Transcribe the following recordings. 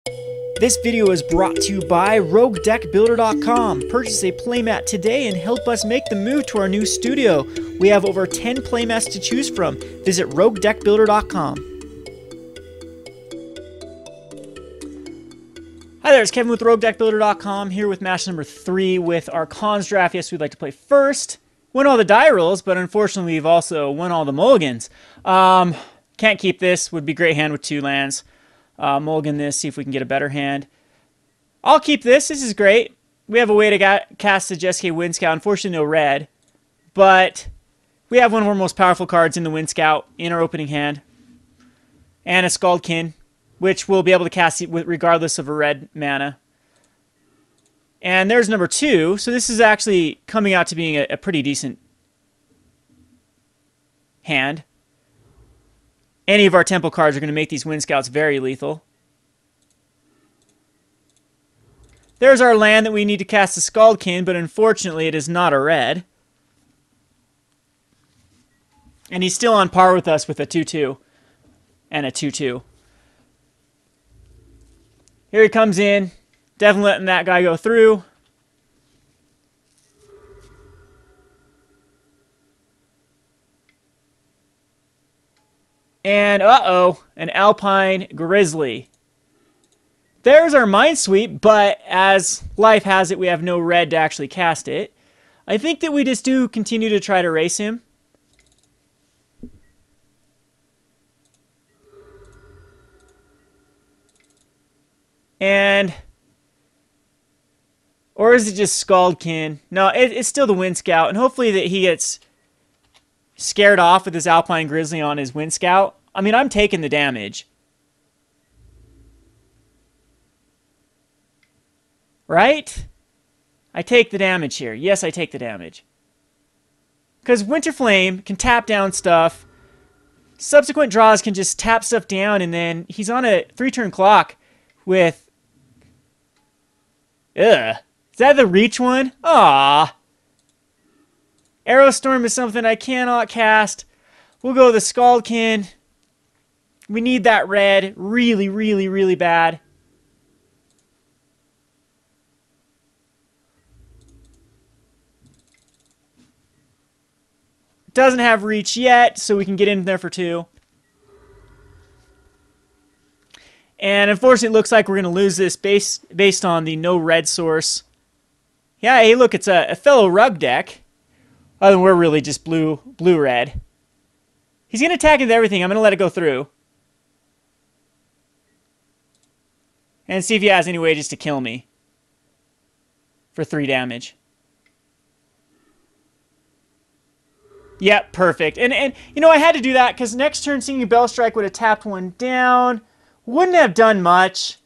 This video is brought to you by Roguedeckbuilder.com. Purchase a playmat today and help us make the move to our new studio. We have over 10 playmats to choose from. Visit Roguedeckbuilder.com. Hi there, it's Kevin with Roguedeckbuilder.com here with match number 3 with our cons draft. Yes, we'd like to play first. Win all the die rolls, but unfortunately we've also won all the mulligans. Can't keep this. Would be great hand with 2 lands. Mulligan this, see if we can get a better hand. I'll keep this. This is great. We have a way to cast the Jessica Wind Scout. Unfortunately, no red. But we have one of our most powerful cards in the Wind Scout in our opening hand. And a Scaldkin, which we'll be able to cast regardless of a red mana. And there's number 2. So this is actually coming out to being a pretty decent hand. Any of our temple cards are going to make these Wind Scouts very lethal. There's our land that we need to cast the Scaldkin, but unfortunately it is not a red. And he's still on par with us with a 2-2 and a 2-2. Here he comes in. Definitely letting that guy go through. And, uh-oh, an Alpine Grizzly. There's our Minesweep, but as life has it, we have no red to actually cast it. I think that we just do continue to try to race him. And, or is it just Scaldkin? No, it's still the Wind Scout, and hopefully that he gets scared off with his Alpine Grizzly on his Wind Scout. I mean, I'm taking the damage. Right? I take the damage here. Yes, I take the damage. Because Winterflame can tap down stuff. Subsequent draws can just tap stuff down, and then he's on a 3-turn clock with... Ugh. Is that the reach one? Aww. Aerostorm is something I cannot cast. We'll go with the Scaldkin. We need that red really, really, really bad. Doesn't have reach yet, so we can get in there for 2. And unfortunately, it looks like we're going to lose this based on the no red source. Yeah, hey, look, it's a fellow rug deck. Other than we're really just blue-red. He's going to attack with everything. I'm going to let it go through. And see if he has any way just to kill me. For 3 damage. Yep, perfect. And you know, I had to do that because next turn Singing Bell Strike would have tapped one down. Wouldn't have done much.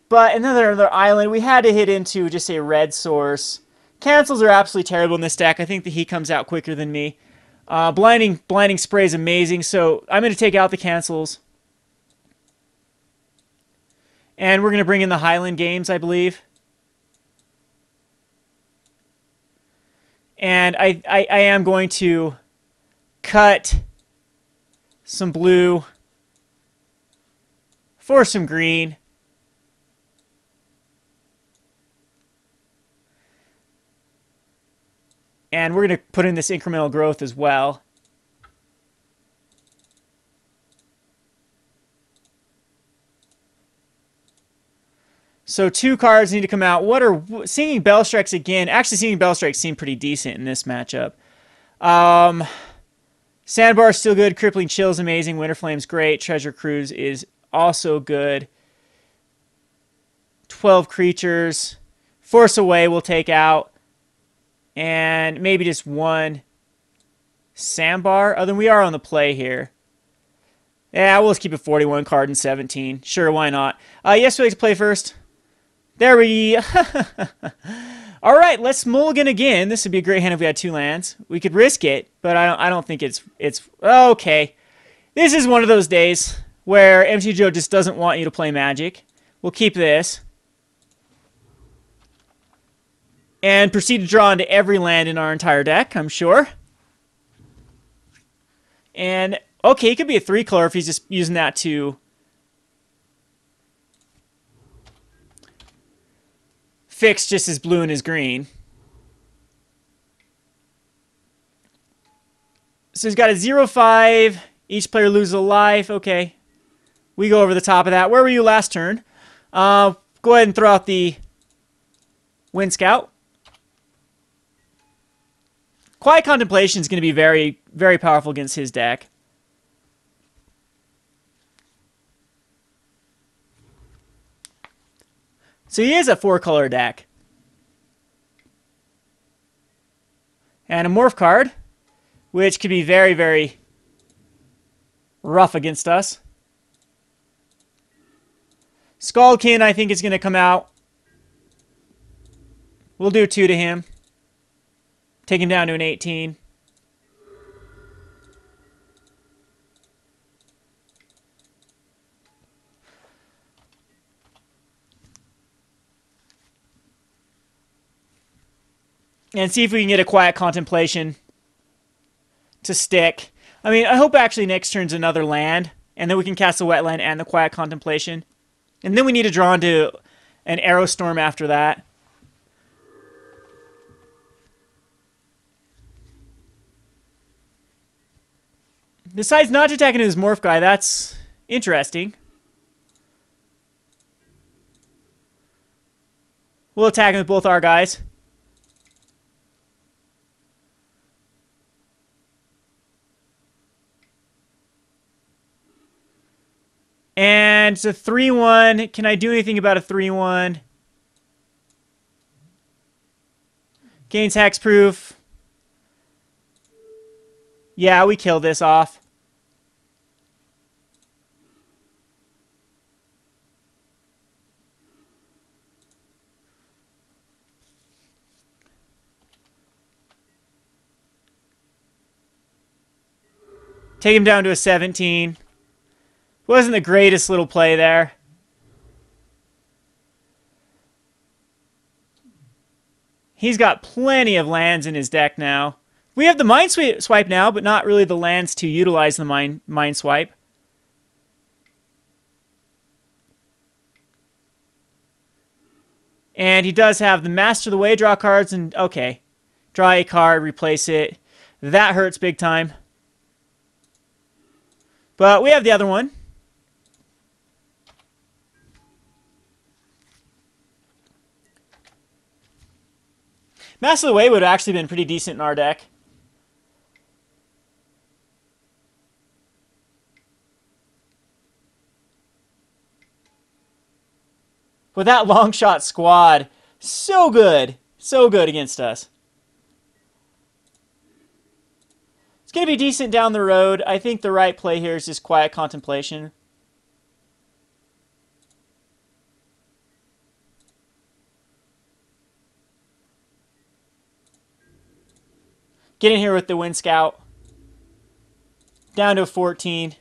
But another island. We had to hit into just a red source. Cancels are absolutely terrible in this deck. I think that he comes out quicker than me. Blinding Spray is amazing, so I'm going to take out the cancels. And we're going to bring in the Highland Games, I believe. And I am going to cut some blue for some green. And we're going to put in this incremental growth as well. So 2 cards need to come out. What are Singing Bell Strikes again? Actually, Singing Bell Strikes seem pretty decent in this matchup. Sandbar's still good. Crippling Chill's amazing. Winterflame's great. Treasure Cruise is also good. 12 creatures. Force Away we'll take out. And maybe just 1 Sandbar. Other than we are on the play here. Yeah, we'll just keep it 41 card and 17. Sure, why not? Yes, we like to play first. There we... All right, let's mulligan again. This would be a great hand if we had 2 lands. We could risk it, but I don't think it's... Okay. This is one of those days where MC Joe just doesn't want you to play Magic. We'll keep this. And proceed to draw into every land in our entire deck, I'm sure. And, okay, it could be a 3-color if he's just using that to fix just his blue and his green. So he's got a 0-5. Each player loses a life. Okay. We go over the top of that. Where were you last turn? Go ahead and throw out the Wind Scout. Quiet Contemplation is going to be very, very powerful against his deck. So he is a 4-color deck. And a Morph card, which could be very, very rough against us. Skullkin, I think, is going to come out. We'll do 2 to him. Take him down to an 18. And see if we can get a Quiet Contemplation to stick. I mean, I hope actually next turn's another land, and then we can cast the Wetland and the Quiet Contemplation. And then we need to draw into an Arrow Storm after that. Decides not to attack into his Morph guy. That's interesting. We'll attack him with both our guys. And it's a 3-1. Can I do anything about a 3-1? Gains hexproof. Yeah, we kill this off. Take him down to a 17. Wasn't the greatest little play there. He's got plenty of lands in his deck now. We have the Mind Swipe now, but not really the lands to utilize the Mind Swipe. And he does have the Master of the Way, draw cards, and okay. Draw a card, replace it. That hurts big time. But we have the other one. Master of the Way would have actually been pretty decent in our deck. But that long shot squad, so good against us. It's going to be decent down the road. I think the right play here is just Quiet Contemplation. Get in here with the Wind Scout. Down to a 14.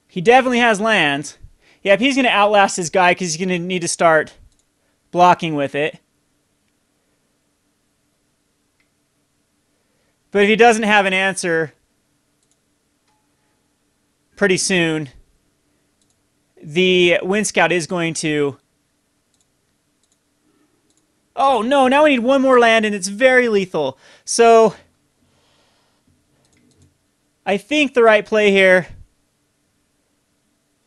He definitely has lands. Yep, he's going to outlast his guy because he's going to need to start blocking with it. But if he doesn't have an answer pretty soon, the Wind Scout is going to... Oh no, now we need one more land and it's very lethal. So I think the right play here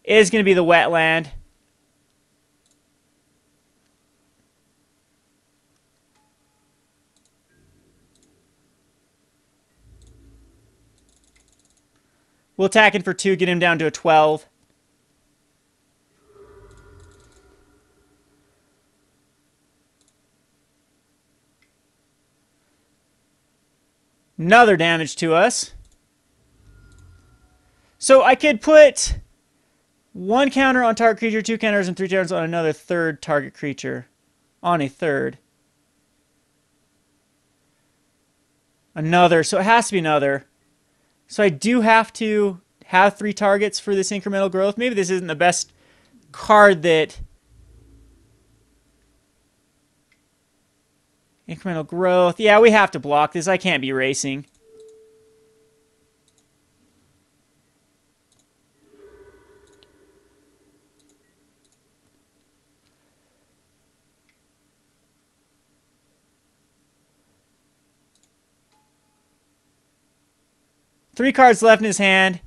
is going to be the Wetland. We'll attack in for 2, get him down to a 12. Another damage to us. So I could put 1 counter on target creature, 2 counters, and 3 counters on another third target creature. On a third. Another. So it has to be another. So I do have to have 3 targets for this incremental growth. Maybe this isn't the best card that... Incremental growth. Yeah, we have to block this. I can't be racing. Three cards left in his hand.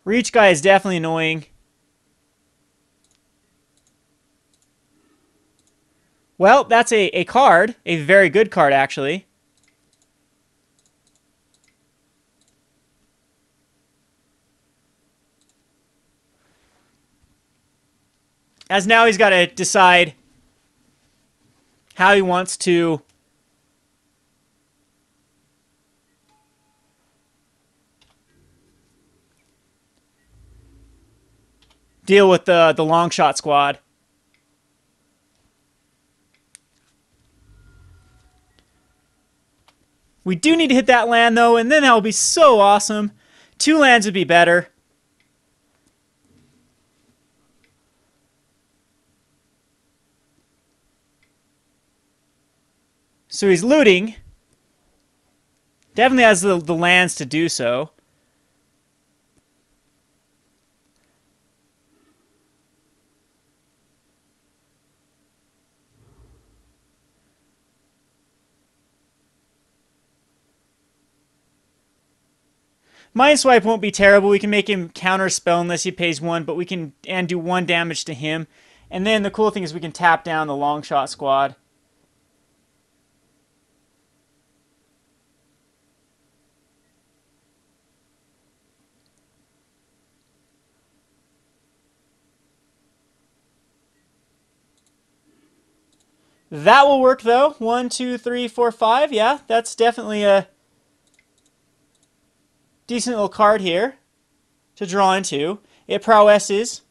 Reach guy is definitely annoying. Well, that's a card. A very good card, actually. As now he's got to decide how he wants to deal with the long shot squad. We do need to hit that land, though, and then that will be so awesome. 2 lands would be better. So he's looting. Definitely has the lands to do so. Mind Swipe won't be terrible. We can make him counter spell unless he pays 1, but we can do 1 damage to him. And then the cool thing is we can tap down the long shot squad. That will work though. 1, 2, 3, 4, 5. Yeah, that's definitely a decent little card here to draw into. It prowesses.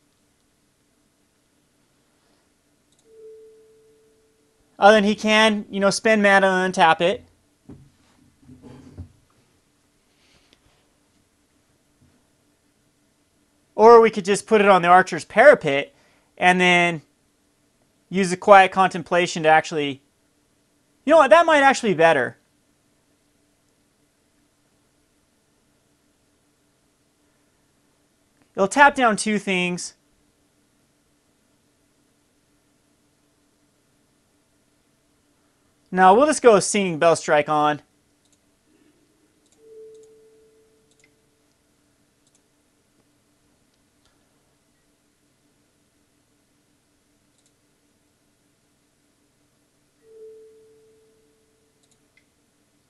Then he can, spend mana and untap it. Or we could just put it on the Archer's Parapet and then use the Quiet Contemplation to actually... You know what? That might actually be better. It'll tap down 2 things. No, we'll just go with Singing Bell Strike on.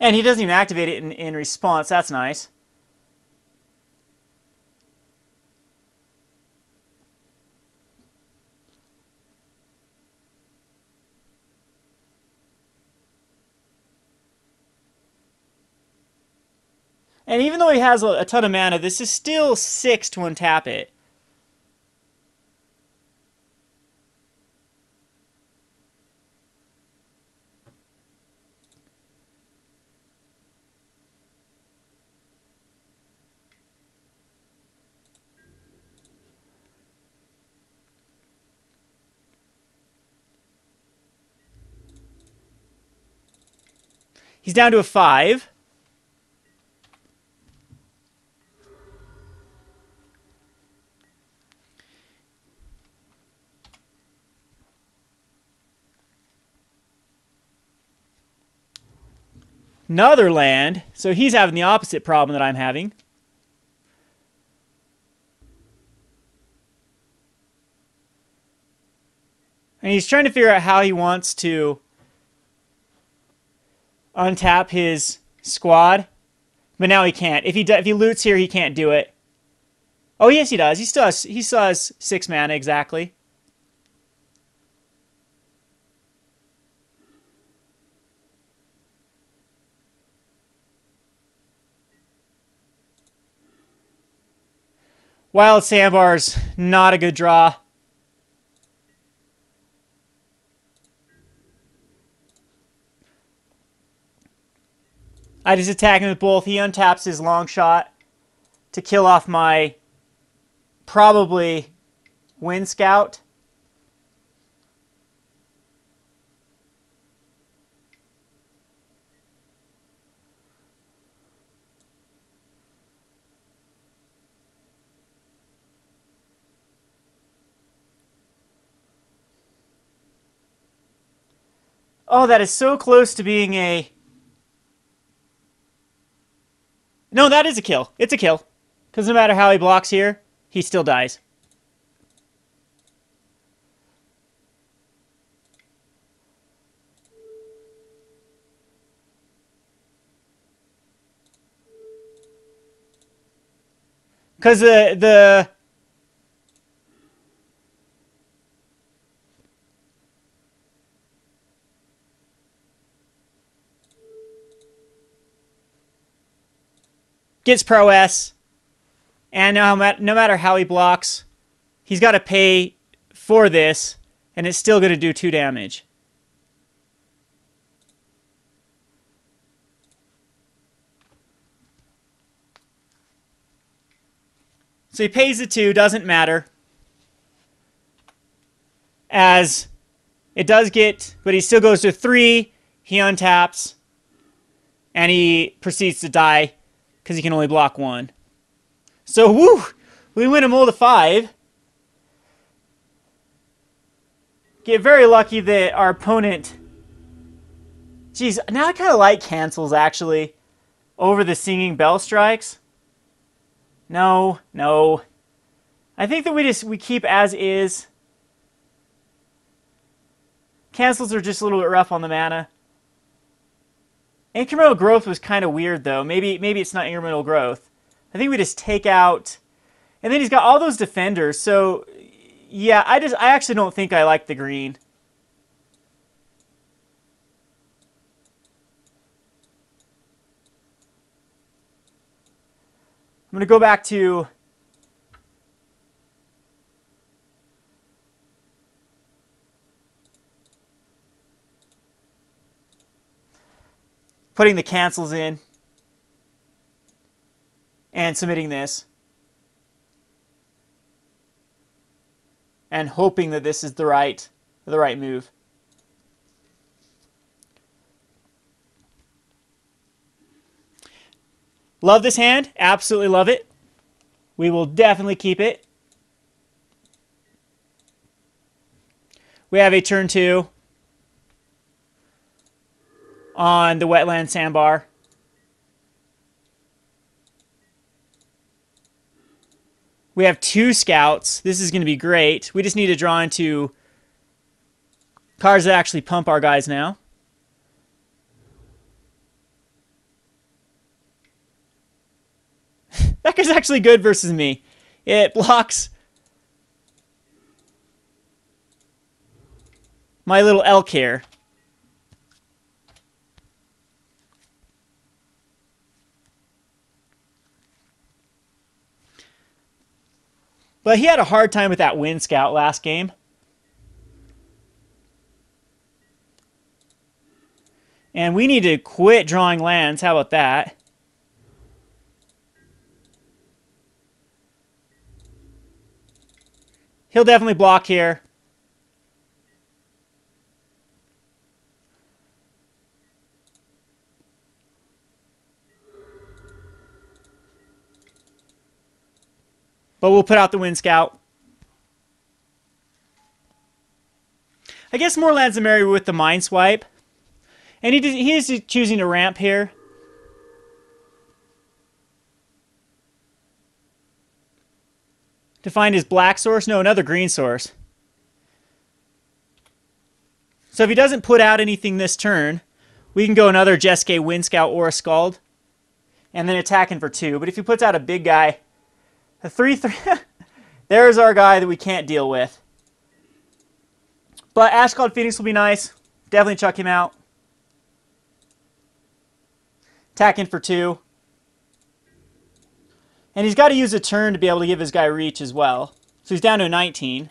And he doesn't even activate it in response. That's nice. And even though he has a ton of mana, this is still 6 to untap it. He's down to a 5. Another land. So he's having the opposite problem that I'm having. And he's trying to figure out how he wants to untap his squad. But now he can't. If he loots here, he can't do it. Oh, yes, he does. He still has 6 mana exactly. Wild Sandbar's not a good draw. I just attack him with both. He untaps his long shot. to kill off my probably Wind Scout. Oh, that is so close to being a... No, that is a kill. It's a kill. Because no matter how he blocks here, he still dies. Because the gets prowess, and no matter how he blocks, he's got to pay for this, and it's still going to do 2 damage. So he pays the 2, doesn't matter. As it does get, but he still goes to 3, he untaps, and he proceeds to die because he can only block 1. So, woo! We win a mold of 5. Get very lucky that our opponent... Geez, now I kind of like cancels, actually, over the singing bell strikes. No. I think that we keep as is. Cancels are just a little bit rough on the mana. Incremental growth was kind of weird, though. Maybe it's not incremental growth. I think we just take out... And then he's got all those defenders, so... Yeah, I actually don't think I like the green. I'm going to go back to... putting the cancels in. And submitting this. And hoping that this is the right move. Love this hand. Absolutely love it. We will definitely keep it. We have a turn 2 on the Wetland Sandbar. We have 2 scouts. This is going to be great. We just need to draw into cards that actually pump our guys now. That guy's actually good versus me. It blocks my little elk here. But he had a hard time with that Wind Scout last game. And we need to quit drawing lands. How about that? He'll definitely block here. But we'll put out the Wind Scout. I guess more lands the merrier with the Mind Swipe. And he is choosing to ramp here. To find his black source? No, another green source. So if he doesn't put out anything this turn, we can go another Jeskai, Wind Scout, or a Scald. And then attacking for 2. But if he puts out a big guy, a 3/3, there's our guy that we can't deal with. But Ash Cloud Phoenix will be nice. Definitely chuck him out. Attacking for 2. And he's got to use a turn to be able to give his guy reach as well. So he's down to a 19.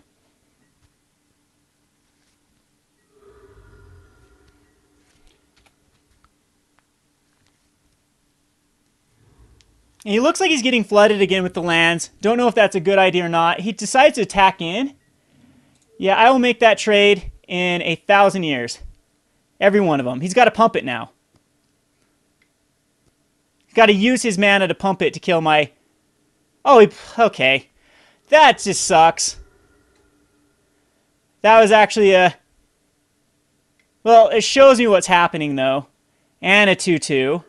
And he looks like he's getting flooded again with the lands. Don't know if that's a good idea or not. He decides to attack in. Yeah, I will make that trade in 1,000 years. Every one of them. He's got to pump it now. He's got to use his mana to pump it to kill my... Oh, okay. That just sucks. That was actually a... Well, it shows me what's happening, though. And a 2/2.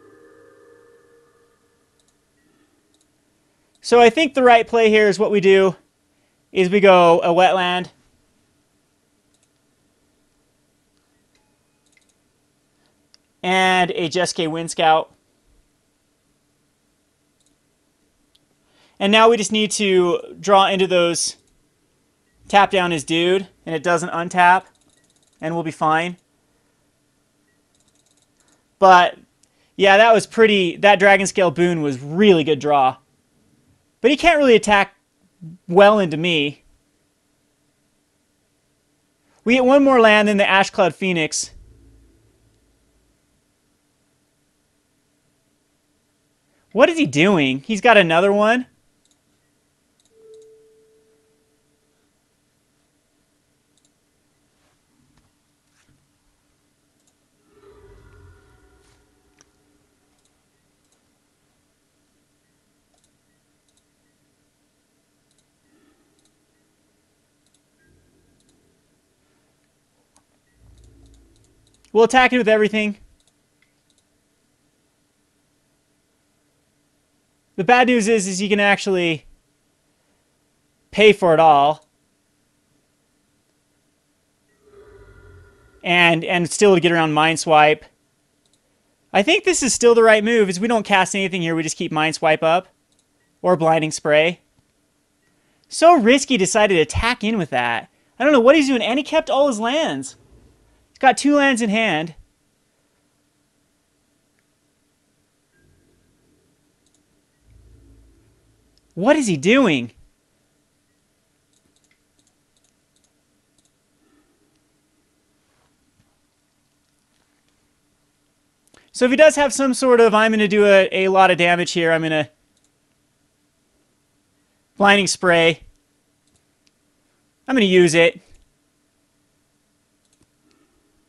So I think the right play here is what we do is we go a wetland. And a Jeskai Wind Scout. And now we just need to draw into those, tap down his dude, and it doesn't untap, and we'll be fine. But, yeah, that was pretty, that Dragon Scale Boon was really good draw. But he can't really attack well into me. We get one more land, then the Ash Cloud Phoenix. What is he doing? He's got another one? We'll attack it with everything. The bad news is you can actually pay for it all. And still get around Mind Swipe. I think this is still the right move, is we don't cast anything here, we just keep Mind Swipe up. Or Blinding Spray. So risky, decided to attack in with that. I don't know what he's doing, and he kept all his lands. He's got 2 lands in hand. What is he doing? So if he does have some sort of, I'm going to do a lot of damage here. I'm going to Blinding Spray. I'm going to use it.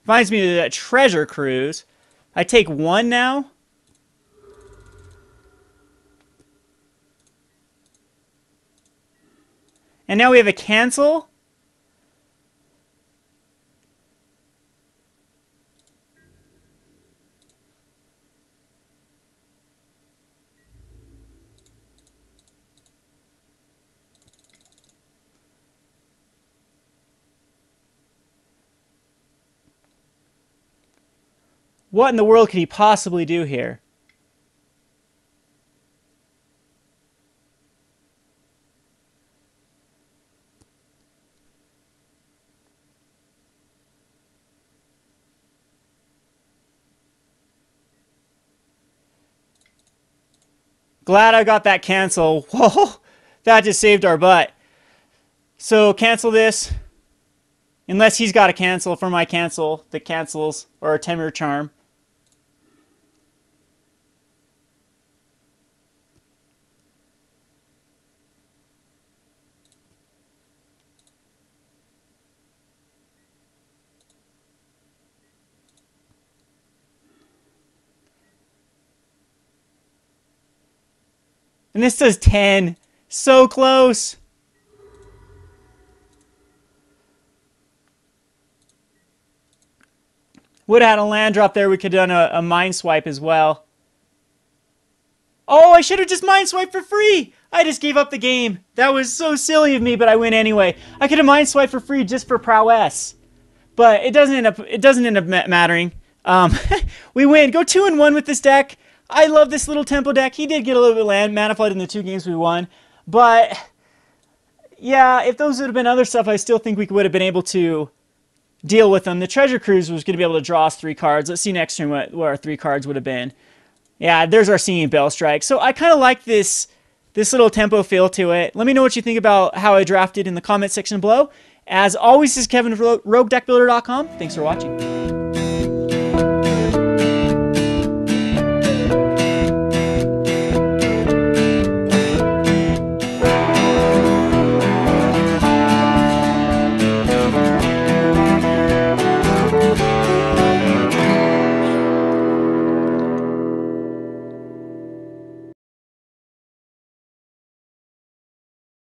Reminds me of that Treasure Cruise. I take 1 now. And now we have a cancel. What in the world could he possibly do here? Glad I got that cancel. Whoa, that just saved our butt. So cancel this. Unless he's got a cancel for my cancel that cancels, or a Temur Charm. And this does 10. So close. Would have had a land drop there. We could have done a Mind Swipe as well. Oh, I should have just Mind Swiped for free. I just gave up the game. That was so silly of me, but I win anyway. I could have Mind Swiped for free just for prowess. But it doesn't end up mattering. We win. Go 2-1 with this deck. I love this little tempo deck. He did get a little bit of land, mana flood in the 2 games we won. But, yeah, if those would have been other stuff, I still think we would have been able to deal with them. The Treasure Cruise was going to be able to draw us 3 cards. Let's see next turn what our 3 cards would have been. Yeah, there's our Singing Bell Strike. So I kind of like this little tempo feel to it. Let me know what you think about how I drafted in the comment section below. As always, this is Kevin from Roguedeckbuilder.com. Thanks for watching.